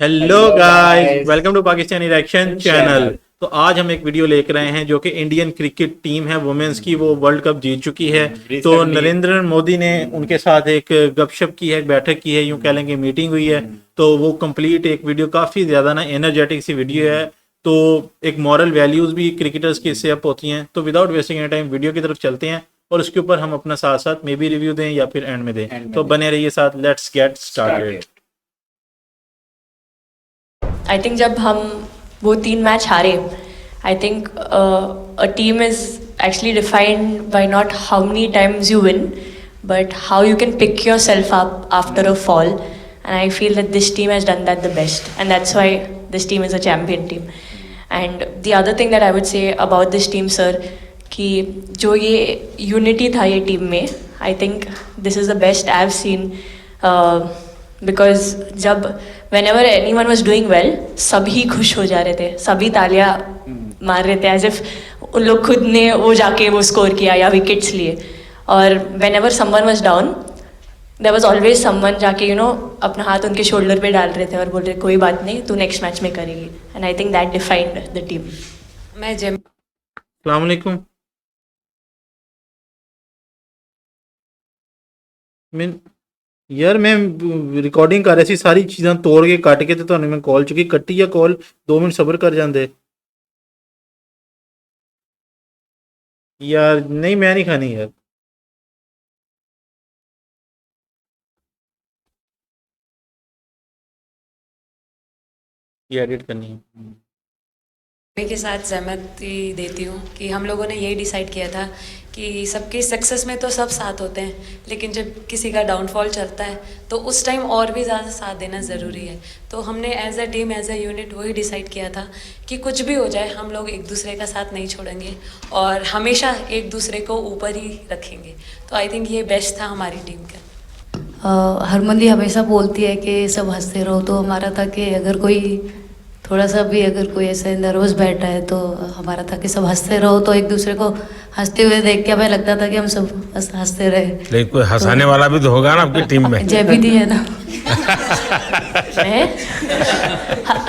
Hello guys, welcome to Pakistani reaction channel. तो आज हम एक वीडियो लेकर आए हैं जो कि इंडियन क्रिकेट टीम है वुमेन्स की, वो वर्ल्ड कप जीत चुकी है। तो नरेंद्र मोदी ने उनके साथ एक गपशप की है, एक बैठक की है, यूं कह लेंगे मीटिंग हुई है। तो वो कंप्लीट एक वीडियो काफ़ी ज़्यादा ना एनर्जेटिक सी वीडियो है। तो एक मॉरल वैल्यूज़ भी क्रिकेटर्स की इससे अप होती हैं। तो without wasting any time video की तरफ चलते हैं और उसके ऊपर हम अपना साथ साथ मे बी रिव्यू दें या फिर एंड में दें। तो बने रहिए साथ। Let's get started. I think जब हम वो 3 मैच हारे, I think a team is actually defined by not how many times you win, but how you can pick your self up after a fall. And I feel that this team has done that the best, and that's why this team is a champion team. And the other thing that I would say about this team sir, कि जो ये unity था ये team में, I think this is the best I have seen. Because जब whenever anyone was doing well, सभी खुश हो जा रहे थे, सभी तालियां मार रहे थे, एज इफ उन लोग खुद ने वो जाके वो स्कोर किया या विकेट्स लिए. और whenever someone was down, there was always someone जाके अपना हाथ उनके शोल्डर पे डाल रहे थे और बोल रहे कोई बात नहीं, तू नेक्स्ट मैच में करेगी. And I think that defined the team. मैं जब अस्सलाम वालेकुम। मैं यार मैं रिकॉर्डिंग कर रही सी, सारी चीज़ां तोड़ के कट के, तो मैं कॉल चुकी कट्टी या कॉल 2 मिनट सब्र कर जाते यार। नहीं, मैं नहीं खानी यार। ये एडिट करनी है। के साथ सहमति देती हूँ कि हम लोगों ने यही डिसाइड किया था कि सबकी सक्सेस में तो सब साथ होते हैं, लेकिन जब किसी का डाउनफॉल चलता है तो उस टाइम और भी ज़्यादा साथ देना ज़रूरी है. तो हमने as a team, as a unit वही डिसाइड किया था कि कुछ भी हो जाए हम लोग एक दूसरे का साथ नहीं छोड़ेंगे और हमेशा एक दूसरे को ऊपर ही रखेंगे. तो आई थिंक ये बेस्ट था हमारी टीम का. हरमंदी हमेशा बोलती है कि सब हंसते रहो, तो हमारा था कि अगर कोई थोड़ा सा भी अगर कोई ऐसे नर्वस बैठा है तो हमारा था कि सब हंसते रहो, तो एक दूसरे को हंसते हुए देख के हमें लगता था कि हम सब हंसते रहे. लेकिन कोई हंसाने वाला भी तो होगा ना आपकी टीम में. जय दी है ना.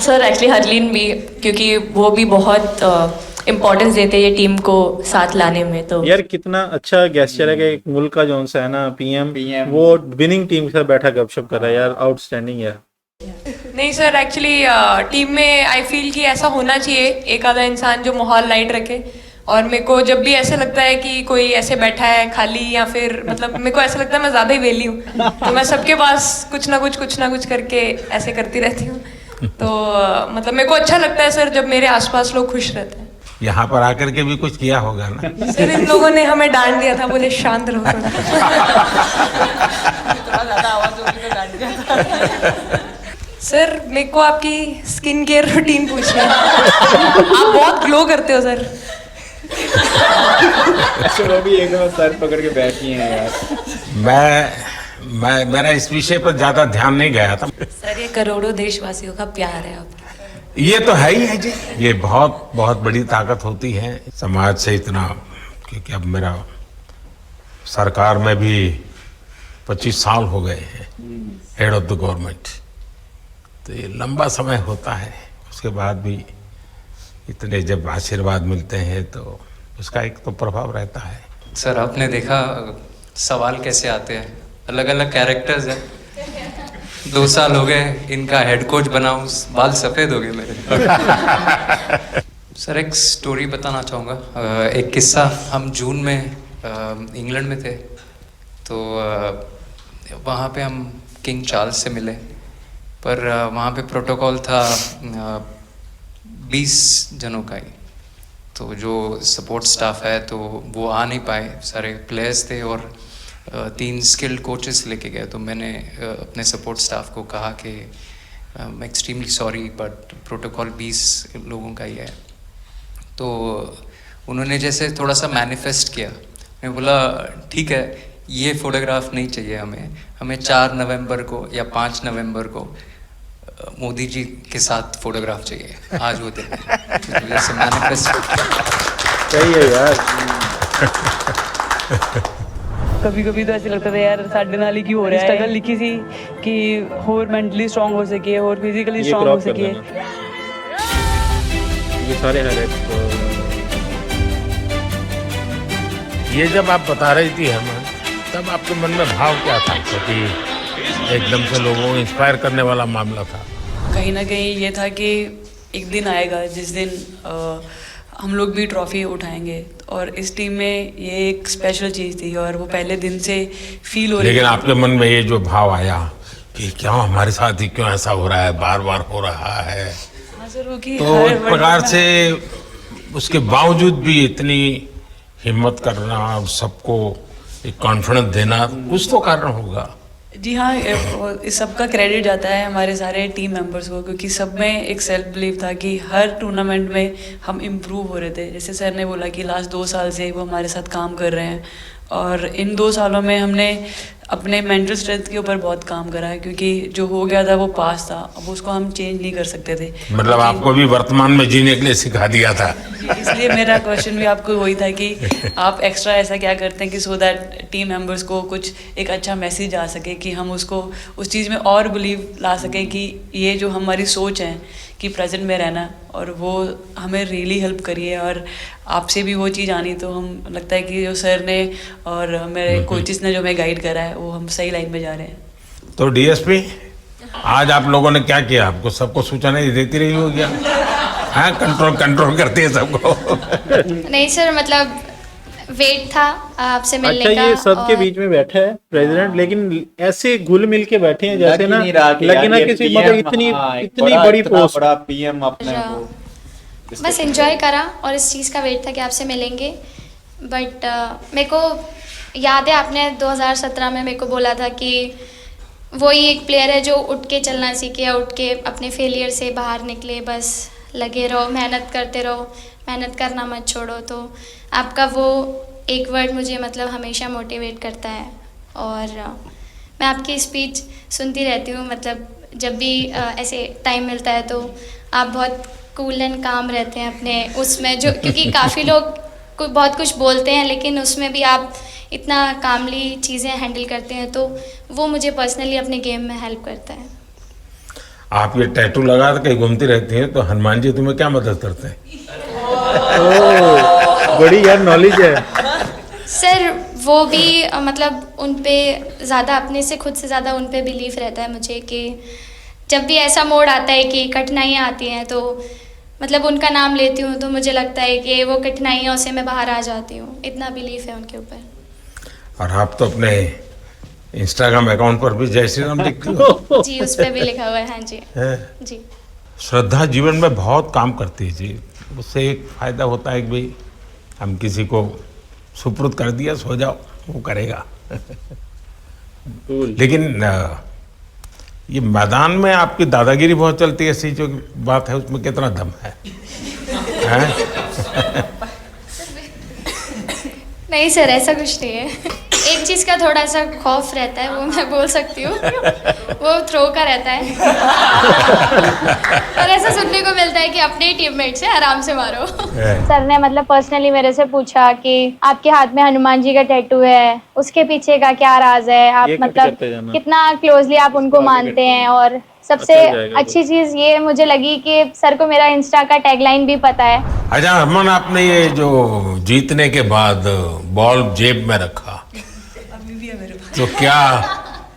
सर एक्चुअली हरलीन भी, क्योंकि वो भी बहुत इम्पोर्टेंस देते हैं ये टीम को साथ लाने में. तो यार कितना अच्छा गेस्चर है कि एक मुल्क का जो है ना पीएम वो विनिंग टीम के साथ बैठा गपशप कर रहा है यार। आउटस्टैंडिंग यार. नहीं सर, एक्चुअली टीम में आई फील कि ऐसा होना चाहिए एक आधा इंसान जो माहौल लाइट रखे. और मेरे को जब भी ऐसे लगता है कि कोई ऐसे बैठा है खाली, या फिर मतलब मेरे को ऐसा लगता है मैं ज़्यादा ही वेली हूँ, तो मैं सबके पास कुछ ना कुछ करके ऐसे करती रहती हूँ. तो मतलब मेरे को अच्छा लगता है सर जब मेरे आसपास लोग खुश रहते हैं. यहाँ पर आकर के भी कुछ किया होगा ना. सर इन लोगों ने हमें डांट दिया था, बोले शांत रहो थोड़ा. सर मेरे को आपकी स्किन केयर रूटीन पूछना है. आप बहुत ग्लो करते हो सर. वो भी एकदम सर पकड़ के बैठी हैं यार. मेरा इस विषय पर ज्यादा ध्यान नहीं गया था. सर ये करोड़ों देशवासियों का प्यार है आपका. ये तो है ही है जी. ये बहुत बहुत बड़ी ताकत होती है समाज से इतना, क्योंकि अब मेरा सरकार में भी 25 साल हो गए हैं हेड ऑफ द गवर्नमेंट. तो ये लंबा समय होता है. उसके बाद भी इतने जब आशीर्वाद मिलते हैं तो उसका एक तो प्रभाव रहता है. सर आपने देखा सवाल कैसे आते हैं, अलग अलग कैरेक्टर्स हैं. 2 साल हो गए इनका हेड कोच बनाऊं, बाल सफ़ेद हो गए मेरे. सर एक स्टोरी बताना चाहूँगा. एक किस्सा. हम जून में इंग्लैंड में थे, तो वहाँ पे हम किंग चार्ल्स से मिले, पर वहाँ पे प्रोटोकॉल था 20 जनों का ही. तो जो सपोर्ट स्टाफ है तो वो आ नहीं पाए, सारे प्लेयर्स थे और 3 स्किल्ड कोचेस लेके गए. तो मैंने अपने सपोर्ट स्टाफ को कहा कि I am extremely sorry but protocol 20 लोगों का ही है. तो उन्होंने जैसे थोड़ा सा मैनिफेस्ट किया. मैं बोला ठीक है, ये फ़ोटोग्राफ नहीं चाहिए हमें 4 नवंबर को या 5 नवंबर को मोदी जी के साथ फोटोग्राफ चाहिए. आज वो दिन जैसे मैनिफेस्ट. सही है यार. कभी कभी तो ऐसे लगता था यार साढ़े नाल ही क्यों हो रहा है। स्ट्रगल लिखी थी कि और मेंटली स्ट्रांग हो सके और फिजिकली ये स्ट्रांग हो क्रॉप कर सके। देना। ये सारे हाईलाइट ये जब आप बता रही थी हमें, तब आपके मन में भाव क्या था? क्योंकि एकदम से लोगों को इंस्पायर करने वाला मामला था। कहीं ना कहीं ये था कि एक दिन आएगा जिस दिन हम लोग भी ट्रॉफी उठाएंगे, और इस टीम में ये एक स्पेशल चीज़ थी और वो पहले दिन से फील हो रही थी। लेकिन आपके मन में ये जो भाव आया कि क्यों हमारे साथ ही क्यों ऐसा हो रहा है, बार बार हो रहा है, हाँ सर, वो कि तो एक प्रकार से उसके बावजूद भी इतनी हिम्मत करना और सबको एक कॉन्फिडेंस देना, कुछ तो कारण होगा। जी हाँ, इस सब का क्रेडिट जाता है हमारे सारे टीम मेंबर्स को, क्योंकि सब में एक सेल्फ बिलीव था कि हर टूर्नामेंट में हम इम्प्रूव हो रहे थे। जैसे सर ने बोला कि लास्ट 2 साल से वो हमारे साथ काम कर रहे हैं, और इन 2 सालों में हमने अपने मेंटल स्ट्रेंथ के ऊपर बहुत काम करा है, क्योंकि जो हो गया था वो पास था, अब उसको हम चेंज नहीं कर सकते थे। मतलब आपको भी वर्तमान में जीने के लिए सिखा दिया था। इसलिए मेरा क्वेश्चन भी आपको वही था कि आप एक्स्ट्रा ऐसा क्या करते हैं कि सो दैट टीम मेंबर्स को कुछ एक अच्छा मैसेज आ सके, कि हम उसको उस चीज़ में और बिलीव ला सकें कि ये जो हमारी सोच है कि प्रेजेंट में रहना, और वो हमें रियली हेल्प करी है। और आपसे भी वो चीज़ आनी, तो हम लगता है कि जो सर ने और मेरे कोचेस ने जो हमें गाइड करा है, वो हम सही लाइन में जा रहे हैं। तो डीएसपी, आज आप लोगों ने क्या किया? आपको सबको सूचना देती रही हो क्या? हाँ, कंट्रोल करते हैं सबको। नहीं सर, मतलब वेट था आपसे मिलने अच्छा, का। ये सबके बीच में बैठा है प्रेसिडेंट, लेकिन ऐसे घुल मिल के बैठे हैं जैसे ना लगे ना किसी मतलब इतनी बड़ी पोस्ट, बड़ा पीएम अपने को। बस एंजॉय करा और इस चीज़ का वेट था कि आपसे मिलेंगे। बट मेरे को याद है आपने 2017 में मेरे को बोला था कि वही एक प्लेयर है जो उठ के चलना सीखे, या उठ के अपने फेलियर से बाहर निकले, बस लगे रहो, मेहनत करते रहो, मेहनत करना मत छोड़ो। तो आपका वो एक वर्ड मुझे मतलब हमेशा मोटिवेट करता है, और मैं आपकी स्पीच सुनती रहती हूँ। मतलब जब भी ऐसे टाइम मिलता है तो आप बहुत कूल एंड काम रहते हैं अपने उसमें, जो क्योंकि काफ़ी लोग बहुत कुछ बोलते हैं, लेकिन उसमें भी आप इतना कामली चीज़ें हैंडल करते हैं, तो वो मुझे पर्सनली अपने गेम में हेल्प करता है। आप ये टैटू लगा के घूमती रहती हैं, तो हनुमान जी तुम्हें क्या मदद करते हैं? बड़ी यार नॉलेज है सर। वो भी मतलब उन पे ज़्यादा, अपने से खुद से ज़्यादा उन पे बिलीफ रहता है मुझे, कि जब भी ऐसा मोड़ आता है कि कठिनाइयाँ आती हैं, तो मतलब उनका नाम लेती हूँ तो मुझे लगता है कि वो कठिनाइयों से मैं बाहर आ जाती हूँ। इतना बिलीफ है उनके ऊपर। और आप तो अपने इंस्टाग्राम अकाउंट पर भी जय श्री राम लिखती हो। जी, उस पर भी लिखा हुआ है। हाँ जी जी। श्रद्धा जीवन में बहुत काम करती है जी। उससे एक फायदा होता है कि भाई हम किसी को सुपुर्द कर दिया, सो जाओ, वो करेगा। लेकिन ये मैदान में आपकी दादागिरी बहुत चलती है, ऐसी जो बात है उसमें कितना दम है? नहीं सर, ऐसा कुछ नहीं है। एक चीज़ का थोड़ा सा खौफ रहता है, वो मैं बोल सकती हूँ, वो थ्रो का रहता है। और ऐसा सुनने को मिलता है कि अपने ही टीममेट से आराम से मारो। सर ने मतलब पर्सनली मेरे से पूछा कि आपके हाथ में हनुमान जी का टैटू है, उसके पीछे का क्या राज है, आप मतलब कितना क्लोजली आप उनको मानते हैं। और सबसे अच्छी चीज ये मुझे लगी कि सर को मेरा इंस्टा का टैगलाइन भी पता है। अच्छा हरमन, आपने ये जो जीतने के बाद बॉल जेब में रखा, अभी भी है मेरे पास। तो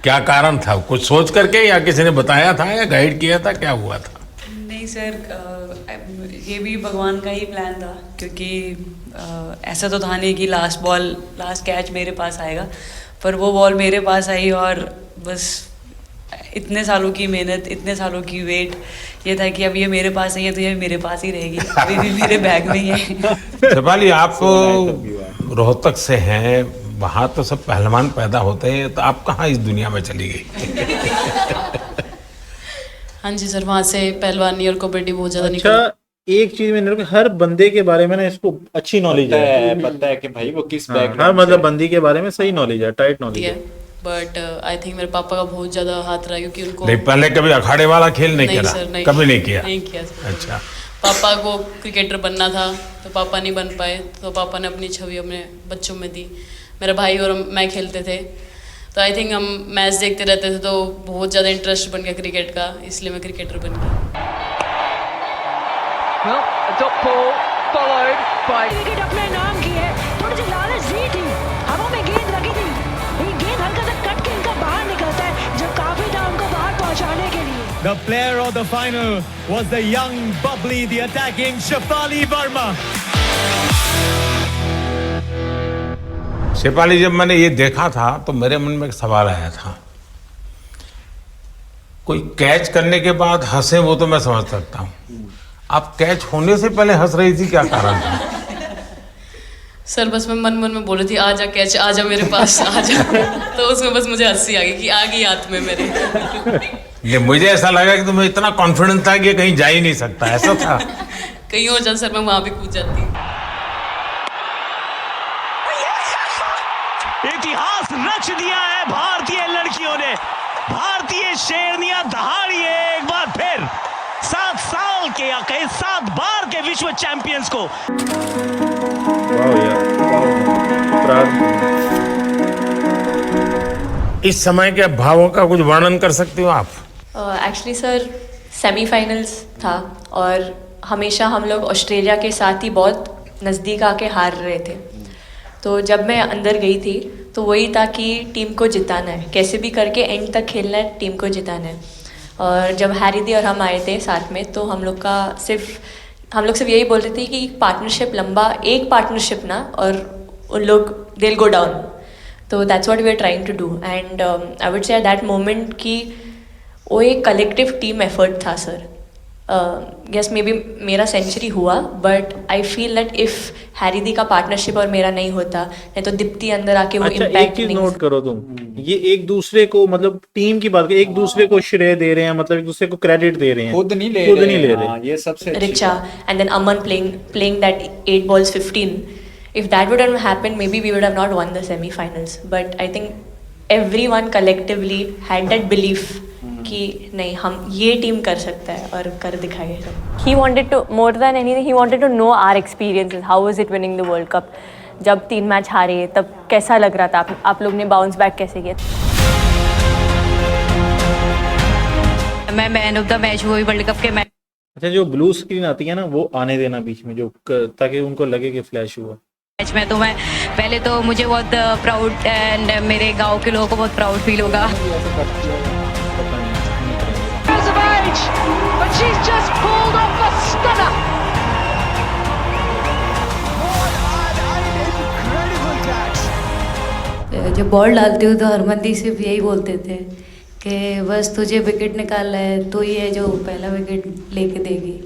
क्या कारण था? कुछ सोच करके, या किसी ने बताया था, या गाइड किया था, क्या हुआ था? नहीं सर, ये भी भगवान का ही प्लान था, क्योंकि ऐसा तो था नहीं कि लास्ट कैच मेरे पास आएगा, पर वो बॉल मेरे पास आई, और बस इतने सालों की मेहनत, इतने सालों की वेट, ये था कि अब ये मेरे पास नहीं है तो ये मेरे पास ही रहेगी, अभी भी मेरे बैग में ही है। शेफाली, आप रोहतक से हैं, वहाँ तो सब पहलवान पैदा होते हैं, तो आप कहाँ इस दुनिया में चली गई? हाँ जी सर, वहाँ से पहलवानी और कबड्डी बहुत ज्यादा निकली। अच्छा, एक चीज में हर बंदे के बारे में ना इसको अच्छी नॉलेज है, पता है कि भाई वो किस बैकग्राउंड, हर मतलब बंदी के बारे में सही नॉलेज है, टाइट नॉलेज है। बट आई थिंक मेरे पापा का बहुत ज्यादा हाथ रहा, क्योंकि उनको नहीं, पहले कभी अखाड़े वाला खेल नहीं खेला? कभी नहीं किया? नहीं किया सर। अच्छा। पापा को क्रिकेटर बनना था, तो पापा नहीं बन पाए, तो पापा ने अपनी छवि अपने बच्चों में दी। मेरा भाई और मैं खेलते थे, तो आई थिंक हम मैच देखते रहते थे, तो बहुत ज़्यादा इंटरेस्ट बन गया क्रिकेट का, इसलिए मैं क्रिकेटर बन गई। विकेट अपने नाम की है, थोड़ी सी लालच दी थी, हवा में गेंद लगी थी, ये गेंद हल्का सा कट के इनका बाहर निकलता है, जो काफी था उनको बाहर पहुंचाने के लिए। The player of the final was the young, bubbly, the attacking Shefali Verma. Shefali, जब मैंने ये देखा था तो मेरे मन में एक सवाल आया था। कोई कैच करने के बाद हंसे वो तो मैं समझ सकता हूँ, आप कैच होने से पहले हंस रही थी, क्या कारण था? सर बस मैं मन में बोल रही थी आजा कैच, आजा मेरे पास, आजा। तो उसमें बस मुझे हंसी आ गई कि आ गई हाथ में मेरे। ये मुझे ऐसा लगा कि तुम्हें इतना कॉन्फिडेंस था कि कहीं जा ही नहीं सकता, ऐसा था? कहीं और जाता सर मैं वहां भी कूद जाती। इतिहास रच दिया है भारतीय लड़कियों ने, भारतीय शेरनियां दहाड़ी है एक बार फिर 7 साल के या कहीं 7 बार के विश्व चैंपियंस को। इस समय के भावों का कुछ वर्णन कर सकते हो आप? एक्चुअली सर सेमीफाइनल्स था और हमेशा हम लोग ऑस्ट्रेलिया के साथ ही बहुत नज़दीक आके हार रहे थे। तो जब मैं अंदर गई थी तो वही था कि टीम को जिताना है, कैसे भी करके एंड तक खेलना है, टीम को जिताना है। और जब हैरी दी और हम आए थे साथ में तो हम लोग सिर्फ यही बोल रहे थे कि पार्टनरशिप लंबा, एक पार्टनरशिप ना, और उन लोग दिल गो डाउन। तो that's what we are trying to do and I would say at that moment कि वो एक कलेक्टिव टीम एफर्ट था सर। यस मे बी मेरा सेंचुरी हुआ, but I feel that if Harry दी का पार्टनरशिप और मेरा नहीं होता, नहीं तो दीप्ति अंदर आके वो इम्पैक्ट एक चीज नोट करो तुम, ये एक दूसरे को, मतलब टीम की बात, एक दूसरे को श्रेय दे रहे हैं, मतलब एक दूसरे को क्रेडिट दे रहे हैं, खुद नहीं ले रहे। ये सबसे Richa and then Aman playing that 8 balls 15. If that would have happened, maybe we would have not won the semi-finals. But I think everyone collectively had that belief कि नहीं, हम ये टीम कर सकता है और कर दिखाए। He wanted to, more than anything, he wanted to know our experiences. How was it winning the World Cup? जब 3 मैच हारे तब कैसा लग रहा था, आप लोग ने बाउंस बैक कैसे किया? मैं मैन ऑफ द मैच हुई वर्ल्ड कप के मैच। अच्छा, जो ब्लू स्क्रीन आती है ना वो आने देना बीच में, जो ताकि उनको लगे कि फ्लैश हुआ मैच में। तो मैं पहले तो मुझे बहुत प्राउड एंड मेरे गांव के लोगों को बहुत प्राउड फील होगा। But she's just pulled off a stunner. जब बॉल डालती हूँ तो हरमनदी सिर्फ यही बोलते थे कि बस तुझे विकेट निकालना है, तो ये जो पहला विकेट लेके देगी,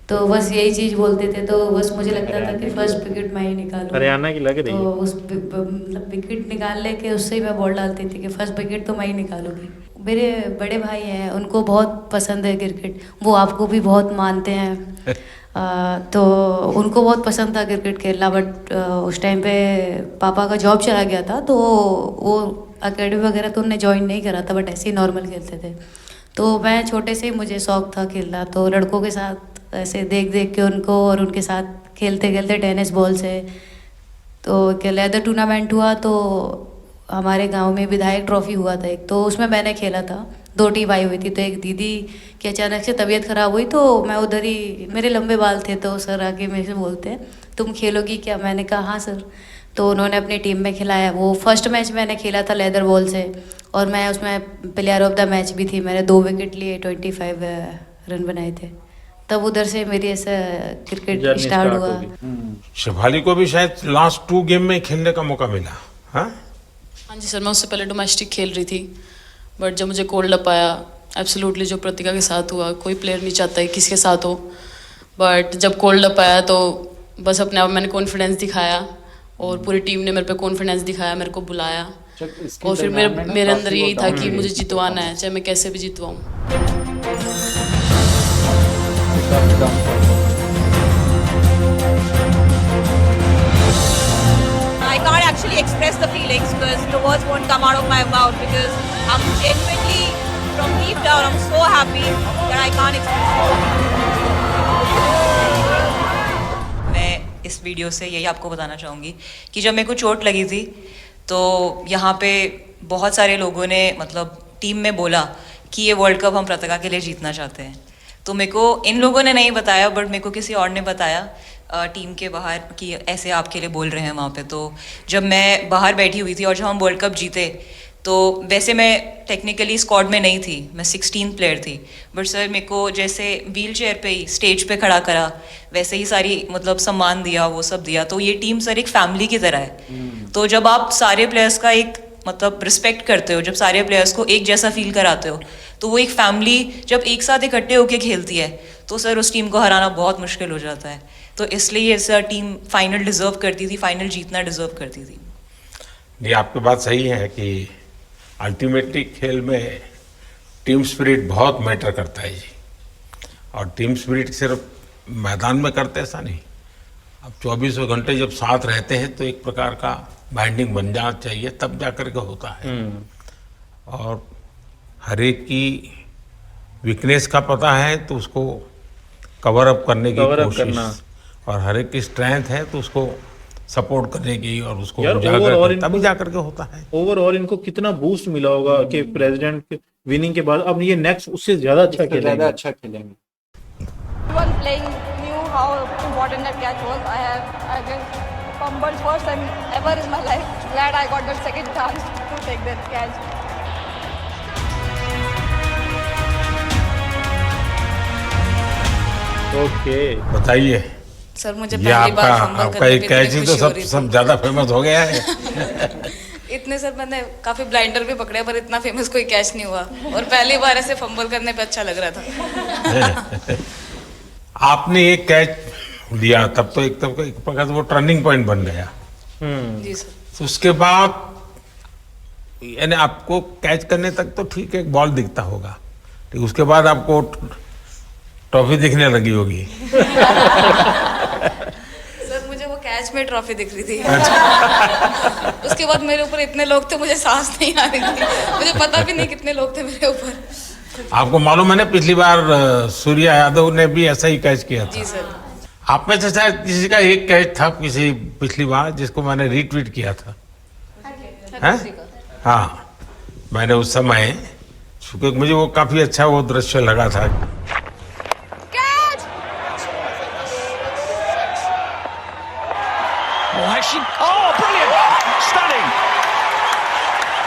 तो बस यही चीज़ बोलते थे। तो बस मुझे लगता था कि फर्स्ट विकेट मैं ही निकालूँ, हरियाणा की लग रही है। तो उस मतलब विकेट निकाल लेके उससे ही मैं बॉल डालती थी कि फर्स्ट विकेट तो मैं ही निकालूंगी। मेरे बड़े भाई हैं, उनको बहुत पसंद है क्रिकेट, वो आपको भी बहुत मानते हैं। तो उनको बहुत पसंद था क्रिकेट खेलना, बट उस टाइम पे पापा का जॉब चला गया था, तो वो अकेडमी वगैरह तो उन्होंने ज्वाइन नहीं करा था, बट ऐसे ही नॉर्मल खेलते थे। तो मैं छोटे से ही मुझे शौक था खेलना, तो लड़कों के साथ ऐसे देख देख के उनको और उनके साथ खेलते खेलते टेनिस बॉल से, तो एक लेदर टूर्नामेंट हुआ, तो हमारे गांव में विधायक ट्रॉफी हुआ था एक, तो उसमें मैंने खेला था। 2 टीम आई हुई थी, तो एक दीदी की अचानक से तबीयत ख़राब हुई, तो मैं उधर ही, मेरे लंबे बाल थे, तो सर आके मेरे से बोलते हैं तुम खेलोगी क्या? मैंने कहा हाँ सर। तो उन्होंने अपनी टीम में खिलाया। वो फर्स्ट मैच मैंने खेला था लेदर बॉल से, और मैं उसमें प्लेयर ऑफ द मैच भी थी। मैंने 2 विकेट लिए, 25 रन बनाए थे। तब उधर से मेरी ऐसा क्रिकेट स्टार्ट हुआ। शेफाली को भी शायद लास्ट 2 गेम में खेलने का मौका मिला। हाँ जी सर, मैं उससे पहले डोमेस्टिक खेल रही थी, बट जब मुझे कोल्ड अप आया, एब्सोल्युटली जो प्रतिका के साथ हुआ, कोई प्लेयर नहीं चाहता है किसके साथ हो, बट जब कोल्ड अप आया तो बस अपने आप मैंने कॉन्फिडेंस दिखाया, और पूरी टीम ने मेरे पे कॉन्फिडेंस दिखाया, मेरे को बुलाया, और फिर मेरे अंदर यही था कि मुझे जितवाना है, चाहे मैं कैसे भी जितवाऊँ। I can't actually express the feelings because the words won't come out of my mouth, because I'm genuinely, from deep down, I'm so happy that I can't express it. मैं इस वीडियो से यही आपको बताना चाहूँगी कि जब मेरे को चोट लगी थी तो यहाँ पे बहुत सारे लोगों ने मतलब टीम में बोला कि ये वर्ल्ड कप हम पताका के लिए जीतना चाहते हैं। तो मेरे को इन लोगों ने नहीं बताया, बट मेरे को किसी और ने बताया टीम के बाहर कि ऐसे आपके लिए बोल रहे हैं वहाँ पे। तो जब मैं बाहर बैठी हुई थी और जब हम वर्ल्ड कप जीते, तो वैसे मैं टेक्निकली स्क्वाड में नहीं थी, मैं 16th प्लेयर थी, बट सर मेरे को जैसे व्हील चेयर पे ही स्टेज पे खड़ा करा, वैसे ही सारी मतलब सम्मान दिया, वो सब दिया। तो ये टीम सर एक फैमिली की तरह है। तो जब आप सारे प्लेयर्स का एक मतलब रिस्पेक्ट करते हो, जब सारे प्लेयर्स को एक जैसा फील कराते हो, तो वो एक फैमिली जब एक साथ इकट्ठे होकर खेलती है, तो सर उस टीम को हराना बहुत मुश्किल हो जाता है। तो इसलिए सर टीम फाइनल डिजर्व करती थी, फाइनल जीतना डिजर्व करती थी। ये आपकी बात सही है कि अल्टीमेटली खेल में टीम स्पिरिट बहुत मैटर करता है जी। और टीम स्पिरिट सिर्फ मैदान में करते ऐसा नहीं, अब 24 घंटे जब साथ रहते हैं तो एक प्रकार का बाइंडिंग बन जाना चाहिए, तब जा कर के होता है। और हर एक की वीकनेस का पता है तो उसको कवर अप करने की कोशिश, और हर एक की स्ट्रेंथ है तो उसको सपोर्ट करने की और उसको तभी जाकर के होता है। ओवरऑल इनको कितना बूस्ट मिला होगा कि प्रेसिडेंट विनिंग के बाद अब ये नेक्स्ट उससे ज्यादा अच्छा खेलेंगे। Everyone playing knew how important that catch was. I just fumbled first time ever in my life. Glad I got that second chance to take that catch. Okay, बताइए sir. मुझे ये आपका एक कैच ही तो सब ज्यादा फेमस हो गया है। इतने सर मैंने काफी ब्लाइंडर भी पकड़े, पर इतना फेमस कोई कैच नहीं हुआ, और पहली बार ऐसे फंबल करने पे अच्छा लग रहा था। आपने एक कैच लिया तब तो एक प्रकार से वो टर्निंग पॉइंट बन गया। जी सर। तो उसके बाद यानी आपको कैच करने तक तो ठीक है, एक बॉल दिखता होगा, ठीक, उसके बाद आपको ट्रॉफी दिखने लगी होगी। सर मुझे वो कैच में ट्रॉफी दिख रही थी। उसके बाद मेरे ऊपर इतने लोग थे, मुझे सांस नहीं आ रही थी, मुझे पता भी नहीं कितने लोग थे मेरे ऊपर। आपको मालूम है ना, पिछली बार सूर्या यादव ने भी ऐसा ही कैच किया था। जी सर। आप में से शायद किसी का एक कैच था किसी पिछली बार जिसको मैंने रीट्वीट किया था। हाँ, मैंने उस समय, क्योंकि मुझे वो काफी अच्छा वो दृश्य लगा था।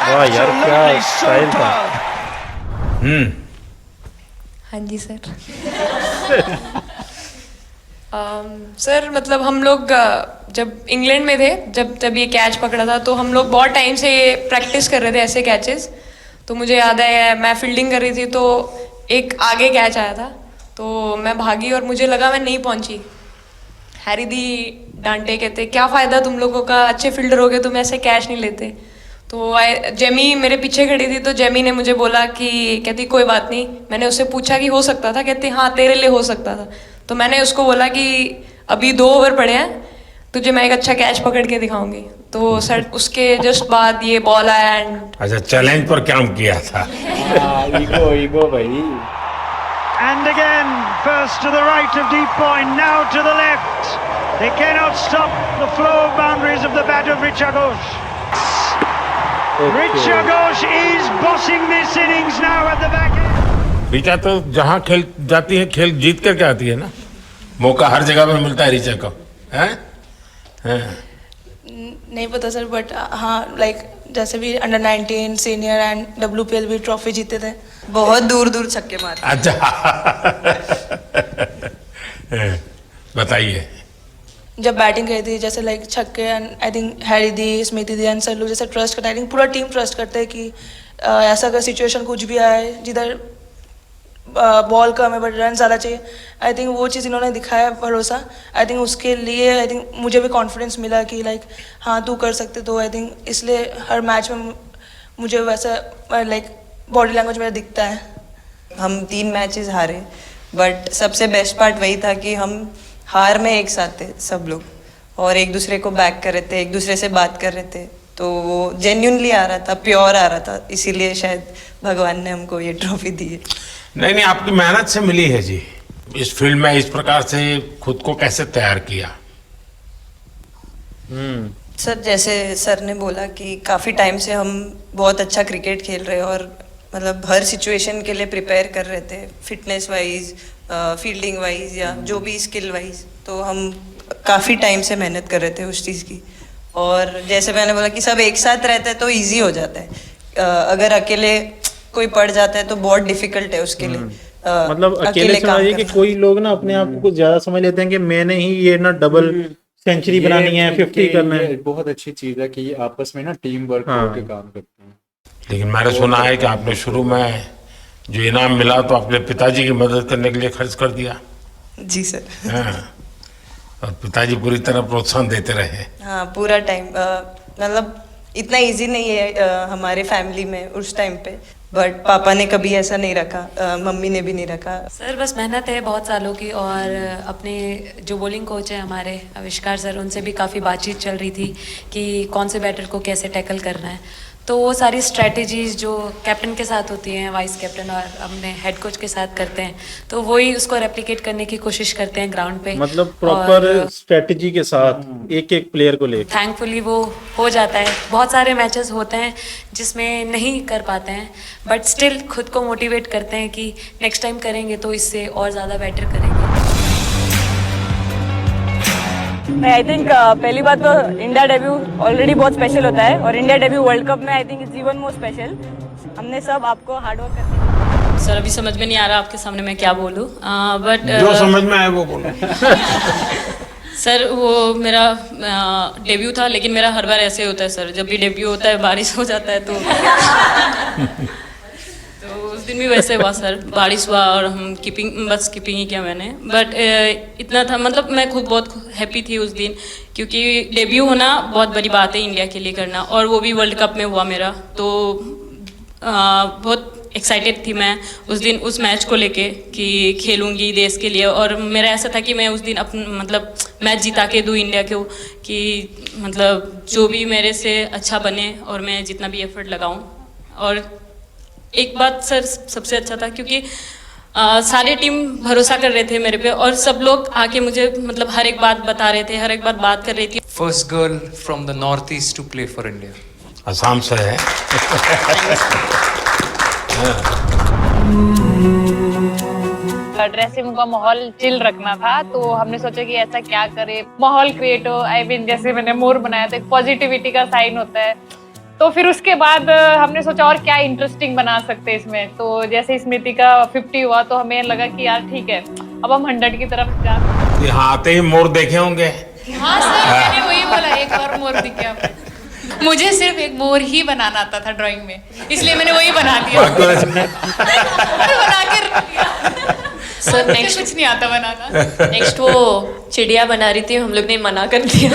वाह यार, क्या स्टाइल था। हाँ जी सर। सर मतलब हम लोग जब इंग्लैंड में थे, जब ये कैच पकड़ा था, तो हम लोग बहुत टाइम से प्रैक्टिस कर रहे थे ऐसे कैचेस। तो मुझे याद है मैं फील्डिंग कर रही थी, तो एक आगे कैच आया था, तो मैं भागी और मुझे लगा मैं नहीं पहुंची। हैरी दी डांटे, कहते क्या फ़ायदा तुम लोगों का, अच्छे फील्डर हो गए, तुम ऐसे कैच नहीं लेते। तो जेमी मेरे पीछे खड़ी थी, तो जेमी ने मुझे बोला कि, कहती कोई बात नहीं। मैंने उससे पूछा कि हो सकता था, कहती हाँ तेरे लिए हो सकता था। तो मैंने उसको बोला कि अभी 2 ओवर पड़े हैं, तुझे मैं एक अच्छा कैच पकड़ के दिखाऊंगी। तो सर उसके जस्ट बाद ये बॉल आया एंड अच्छा चैलेंज पर काम किया था। ईगो भाई। And again, first to the right of deep point, now to the left. They cannot stop the flow of boundaries of the bat of Richa Ghosh. Richa Ghosh is bossing this innings now at the back end. Richa तो जहाँ खेल जाती है, खेल जीत करके आती है ना। मौका हर जगह में मिलता है रिचा को, हैं? नहीं पता सर, बट हाँ लाइक जैसे भी अंडर 19 सीनियर एंड WPL भी ट्रॉफी जीते थे। बहुत दूर दूर छक्के मारे। अच्छा। बताइए। जब बैटिंग करी थी, जैसे लाइक छक्के, and I think Harry the, Smiti the and sir लोग जैसे ट्रस्ट करते हैं, आई थिंक पूरा टीम ट्रस्ट करते हैं कि ऐसा अगर सिचुएशन कुछ भी आए जिधर बॉल कम है बट रन ज़्यादा चाहिए, आई थिंक वो चीज़ इन्होंने दिखाया भरोसा। आई थिंक उसके लिए आई थिंक मुझे भी कॉन्फिडेंस मिला कि लाइक हाँ तू कर सकते। तो आई थिंक इसलिए हर मैच में मुझे वैसा लाइक बॉडी लैंग्वेज मेरा दिखता है। हम 3 मैचेस हारे, बट सबसे बेस्ट पार्ट वही था कि हम हार में एक साथ थे सब लोग, और एक दूसरे को बैक कर रहे थे, एक दूसरे से बात कर रहे थे। तो वो जेन्युइनली आ रहा था, प्योर आ रहा था, इसीलिए शायद भगवान ने हमको ये ट्रॉफी दी है। नहीं, आपकी मेहनत से मिली है जी। इस फील्ड में इस प्रकार से खुद को कैसे तैयार किया? सर जैसे सर ने बोला कि काफ़ी टाइम से हम बहुत अच्छा क्रिकेट खेल रहे हैं और मतलब हर सिचुएशन के लिए प्रिपेयर कर रहे थे, फिटनेस वाइज, फील्डिंग वाइज या जो भी स्किल वाइज, तो हम काफ़ी टाइम से मेहनत कर रहे थे उस चीज़ की। और जैसे मैंने बोला कि सब एक साथ रहते हैं तो इजी हो जाता है, अगर अकेले कोई पड़ जाता है तो बहुत डिफिकल्ट है उसके लिए। मतलब अकेले समझिए कि कोई लोग ना अपने आप को कुछ ज्यादा समझ लेते हैं कि मैंने ही ये ना डबल सेंचुरी बनानी है, 50 करना है। बहुत अच्छी चीज है कि ये आपस में ना टीम वर्क करके काम करते हैं। लेकिन मैंने सुना है कि आपने शुरू में जो इनाम मिला तो अपने पिताजी की मदद करने के लिए खर्च कर दिया। जी सर। हाँ, और पिताजी पूरी तरह प्रोत्साहन देते रहे। हाँ, पूरा टाइम, मतलब इतना इजी नहीं है हमारे फैमिली में उस टाइम पे, बट पापा ने कभी ऐसा नहीं रखा, मम्मी ने भी नहीं रखा। सर बस मेहनत है बहुत सालों की, और अपने जो बॉलिंग कोच है हमारे आविष्कार सर, उनसे भी काफ़ी बातचीत चल रही थी कि कौन से बैटर को कैसे टैकल करना है। तो वो सारी स्ट्रेटजीज जो कैप्टन के साथ होती हैं, वाइस कैप्टन और अपने हेड कोच के साथ करते हैं, तो वही उसको रेप्लिकेट करने की कोशिश करते हैं ग्राउंड पे। मतलब प्रॉपर स्ट्रेटजी के साथ एक एक प्लेयर को लेकर थैंकफुली वो हो जाता है। बहुत सारे मैचेस होते हैं जिसमें नहीं कर पाते हैं, बट स्टिल खुद को मोटिवेट करते हैं कि नेक्स्ट टाइम करेंगे तो इससे और ज़्यादा बेटर करेंगे। आई थिंक पहली बात तो इंडिया डेब्यू ऑलरेडी बहुत स्पेशल होता है, और इंडिया डेब्यू वर्ल्ड कप में I think it's even more special. हमने सब आपको हार्ड वर्क करने। सर अभी समझ में नहीं आ रहा आपके सामने मैं क्या बोलूं, बट जो समझ में आए वो बोलो। सर वो मेरा डेब्यू था, लेकिन मेरा हर बार ऐसे होता है सर, जब भी डेब्यू होता है बारिश हो जाता है तो उस दिन भी वैसे हुआ सर, बारिश हुआ और हम बस कीपिंग ही किया मैंने। बट इतना था, मतलब मैं खुद बहुत हैप्पी थी उस दिन, क्योंकि डेब्यू होना बहुत बड़ी बात है इंडिया के लिए करना, और वो भी वर्ल्ड कप में हुआ मेरा, तो बहुत एक्साइटेड थी मैं उस दिन उस मैच को लेके कि खेलूंगी देश के लिए। और मेरा ऐसा था कि मैं उस दिन मतलब मैच जिता के दूँ इंडिया को, कि मतलब जो भी मेरे से अच्छा बने और मैं जितना भी एफर्ट लगाऊं। और एक बात सर सबसे अच्छा था, क्योंकि सारी टीम भरोसा कर रहे थे मेरे पे, और सब लोग आके मुझे मतलब हर एक बात बता रहे थे, हर एक बात कर रही थी। First girl from the north east to play for India. Assam से है। ड्रेसिंग का माहौल चिल रखना था, तो हमने सोचा कि ऐसा क्या करे, माहौल क्रिएट हो। आई मीन जैसे मैंने मोर बनाया था, एक पॉजिटिविटी का साइन होता है, तो फिर उसके बाद हमने सोचा और क्या इंटरेस्टिंग बना सकते हैं इसमें। तो जैसे स्मृति का 50 हुआ तो हमें लगा कि यार ठीक है, अब हम 100 की तरफ जा। यहाँ आते ही मोर देखे होंगे। हाँ सर, मैंने वही बोला, एक बार मोर दिखे हमें। मुझे सिर्फ एक मोर ही बनाना आता था ड्राइंग में, इसलिए मैंने वही बना दिया। बना के रख दिया। सर नेक्स्ट कुछ नहीं आता बनाना। नेक्स्ट वो चिड़िया बना रही थी, हम लोग ने मना कर दिया।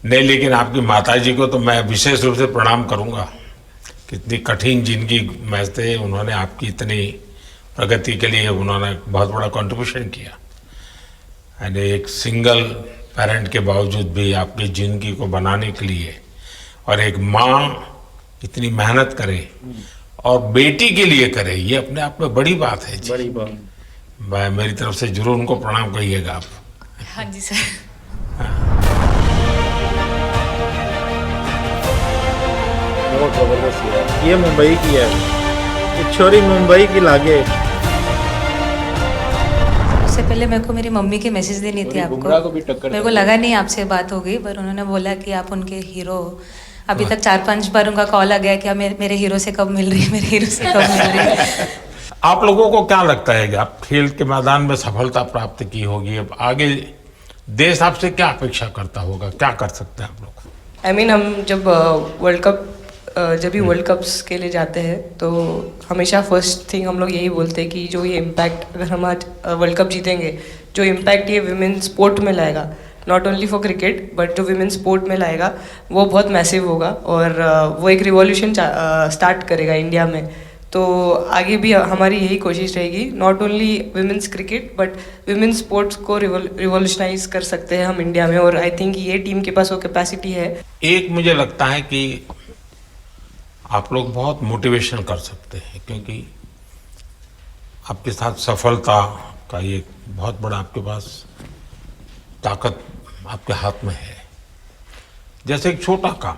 नहीं, लेकिन आपकी माताजी को तो मैं विशेष रूप से प्रणाम करूंगा। कितनी कठिन जिंदगी में थे, उन्होंने आपकी इतनी प्रगति के लिए उन्होंने बहुत बड़ा कंट्रीब्यूशन किया। यानी एक सिंगल पेरेंट के बावजूद भी आपकी जिंदगी को बनाने के लिए, और एक माँ इतनी मेहनत करे और बेटी के लिए करे, ये अपने आप में बड़ी बात है जी। बड़ी बात। मेरी तरफ से जरूर उनको प्रणाम करिएगा आप। हाँ जी सर। बहुत जबरदस्त है। ये मुंबई की है, ये छोरी मुंबई की लागे। उससे पहले मेरे को मेरी मम्मी की मैसेज देनी थी आपको, मेरे को लगा नहीं आपसे बात हो गई, पर उन्होंने बोला कि आप उनके हीरो हो। अभी तक 4-5 बार उनका कॉल आ गया कि मेरे हीरो से कब मिल रही है, मेरे हीरो से कब मिल रही है। आप लोगों को क्या लगता है कि आप खेल के मैदान में सफलता प्राप्त की होगी, अब आगे देश आपसे क्या अपेक्षा करता होगा, क्या कर सकते हैं आप लोग? I mean, हम जब जब भी वर्ल्ड कप्स के लिए जाते हैं तो हमेशा फर्स्ट थिंग हम लोग यही बोलते हैं कि जो ये इम्पैक्ट, अगर हम आज वर्ल्ड कप जीतेंगे, जो इम्पैक्ट ये विमेन स्पोर्ट में लाएगा, not only for cricket but जो विमेन स्पोर्ट में लाएगा, वो बहुत मैसिव होगा और वो एक रिवॉल्यूशन स्टार्ट करेगा इंडिया में। तो आगे भी हमारी यही कोशिश रहेगी, not only women's cricket but women sports को रिवॉल्यूशनाइज कर सकते हैं हम इंडिया में, और आई थिंक ये टीम के पास वो कैपेसिटी है। एक मुझे लगता है कि आप लोग बहुत मोटिवेशन कर सकते हैं, क्योंकि आपके साथ सफलता का ये बहुत बड़ा आपके पास ताकत आपके हाथ में है। जैसे एक छोटा काम,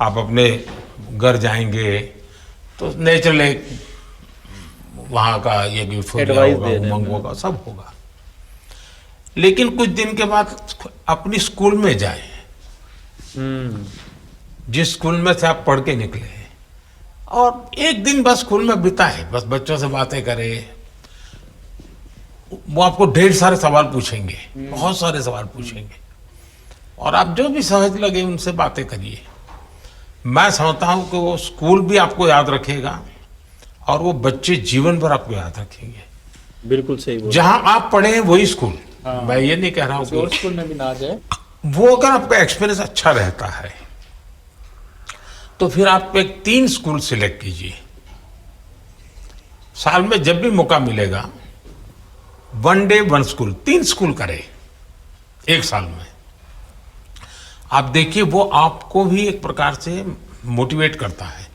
आप अपने घर जाएंगे तो नेचुरल एक वहाँ का ये यूफोरिया होगा, उमंग होगा, सब होगा। लेकिन कुछ दिन के बाद अपनी स्कूल में जाए, जिस स्कूल में से आप पढ़ के निकले हैं, और एक दिन बस स्कूल में बिताए, बस बच्चों से बातें करें, वो आपको ढेर सारे सवाल पूछेंगे, बहुत सारे सवाल पूछेंगे, और आप जो भी सहज लगे उनसे बातें करिए। मैं समझता हूं कि वो स्कूल भी आपको याद रखेगा और वो बच्चे जीवन भर आपको याद रखेंगे। बिल्कुल सही बोला। जहां आप पढ़े हैं वही स्कूल, मैं ये नहीं कह रहा हूँ कि स्कूल में भी ना जाए, वो अगर आपका एक्सपीरियंस अच्छा रहता है तो फिर आप एक 3 स्कूल सिलेक्ट कीजिए। साल में जब भी मौका मिलेगा 1 डे 1 स्कूल, 3 स्कूल करें एक साल में। आप देखिए वो आपको भी एक प्रकार से मोटिवेट करता है।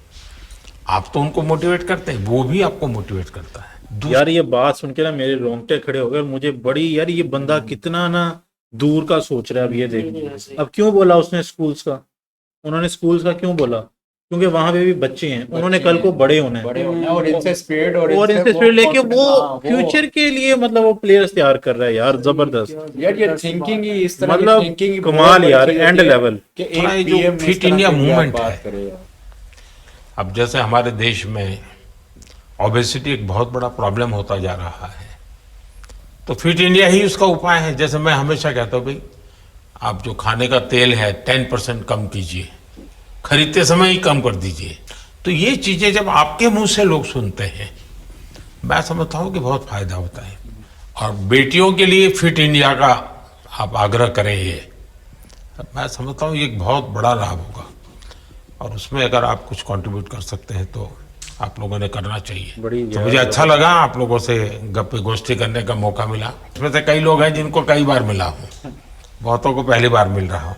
आप तो उनको मोटिवेट करते हैं, वो भी आपको मोटिवेट करता है। यार ये बात सुन के ना मेरे रोंगटे खड़े हो गए, मुझे बड़ी यार ये बंदा कितना ना दूर का सोच रहा है। अब ये देख, अब क्यों बोला उसने स्कूल्स का, उन्होंने स्कूल्स का क्यों बोला? क्योंकि वहां पे भी बच्चे हैं, उन्होंने कल को बड़े होना है और इनसे स्पीड और इनसे स्पीड लेके वो फ्यूचर के लिए मतलब वो प्लेयर्स तैयार कर रहा है यार, जबरदस्त यार। ये थिंकिंग ही इस तरह मतलब थिंकिंग कमाल यार, एंड लेवल कि एक जो फिट इंडिया मूवमेंट है, करे। अब जैसे हमारे देश में ओबेसिटी एक बहुत बड़ा प्रॉब्लम होता जा रहा है, तो फिट इंडिया ही उसका उपाय है। जैसे मैं हमेशा कहता हूँ भाई, आप जो खाने का तेल है 10% कम कीजिए, खरीदते समय ही कम कर दीजिए। तो ये चीजें जब आपके मुंह से लोग सुनते हैं, मैं समझता हूँ कि बहुत फायदा होता है। और बेटियों के लिए फिट इंडिया का आप आग्रह करें, ये मैं समझता हूँ ये एक बहुत बड़ा लाभ होगा, और उसमें अगर आप कुछ कंट्रीब्यूट कर सकते हैं तो आप लोगों ने करना चाहिए। तो मुझे अच्छा लगा आप लोगों से गप्पे गोष्ठी करने का मौका मिला। इसमें से कई लोग हैं जिनको कई बार मिला हूँ, बहुतों को पहली बार मिल रहा हूँ,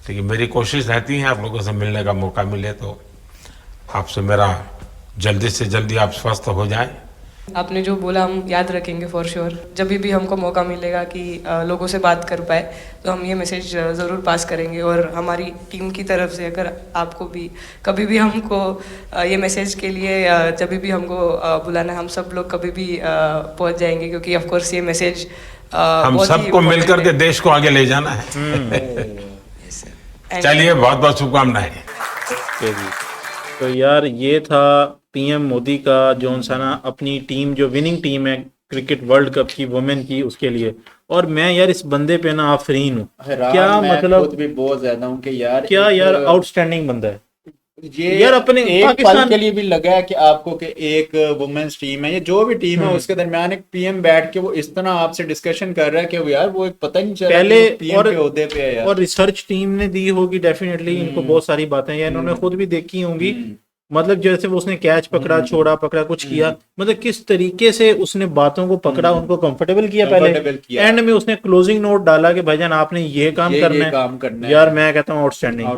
लेकिन मेरी कोशिश रहती है आप लोगों से मिलने का मौका मिले तो आपसे मेरा जल्दी से जल्दी आप स्वस्थ हो जाएं। आपने जो बोला हम याद रखेंगे फॉर श्योर। जब भी हमको मौका मिलेगा कि लोगों से बात कर पाए तो हम ये मैसेज ज़रूर पास करेंगे। और हमारी टीम की तरफ से अगर आपको भी कभी भी हमको ये मैसेज के लिए जब भी हमको बुलाना, हम सब लोग कभी भी पहुंच जाएंगे, क्योंकि ऑफ कोर्स ये मैसेज हम सबको मिलकर के देश को आगे ले जाना है। चलिए बहुत बहुत शुभकामनाएं। तो यार ये था पीएम मोदी का जो ना अपनी टीम, जो विनिंग टीम है क्रिकेट वर्ल्ड कप की वुमेन की, उसके लिए। और मैं यार इस बंदे पे ना आफरीन हूँ, क्या मतलब खुद भी बहुत ज्यादा हूँ कि यार क्या यार आउटस्टैंडिंग बंदा है ये। यार अपने एक पाकिस्तान पल के लिए भी लगा है कि आपको कि एक वुमेन्स टीम है, ये जो भी टीम है उसके दरमियान एक पीएम बैठ के वो इस तरह आपसे डिस्कशन कर रहा है कि यार वो एक पता ही नहीं चल पहले रहा पीएम के ओहदे पे है यार। और रिसर्च टीम ने दी होगी डेफिनेटली इनको बहुत सारी बातें, या इन्होंने खुद भी देखी होंगी। मतलब जैसे वो उसने कैच पकड़ा, छोड़ा पकड़ा, कुछ किया, मतलब किस तरीके से उसने बातों को पकड़ा, उनको कंफर्टेबल किया पहले, एंड में उसने क्लोजिंग नोट डाला कि भाईजान आपने ये काम करना है। यार मैं कहता हूँ आउटस्टैंडिंग।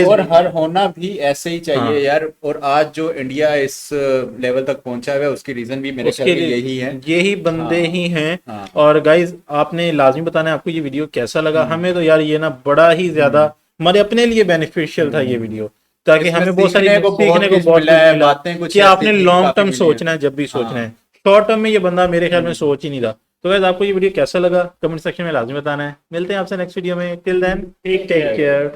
और हर होना भी ऐसे ही चाहिए यार। और आज जो इंडिया इस लेवल तक पहुंचा है उसकी रीजन भी मेरे ख्याल में यही है, यही बंदे ही हैं। और गाइज आपने लाजमी बताना है आपको ये वीडियो कैसा लगा। हमें तो यार ये ना बड़ा ही ज्यादा हमारे अपने लिए बेनिफिशियल था ये वीडियो, ताकि हमें बहुत सारी सीखने को बहुत मिला कि आपने लॉन्ग टर्म सोचना है जब भी सोचना है। शॉर्ट टर्म में ये बंदा मेरे ख्याल में सोच ही नहीं रहा। तो गाइस आपको ये वीडियो कैसा लगा कमेंट सेक्शन में लाजमी बताना है। मिलते हैं आपसे नेक्स्ट वीडियो में। Till then take care.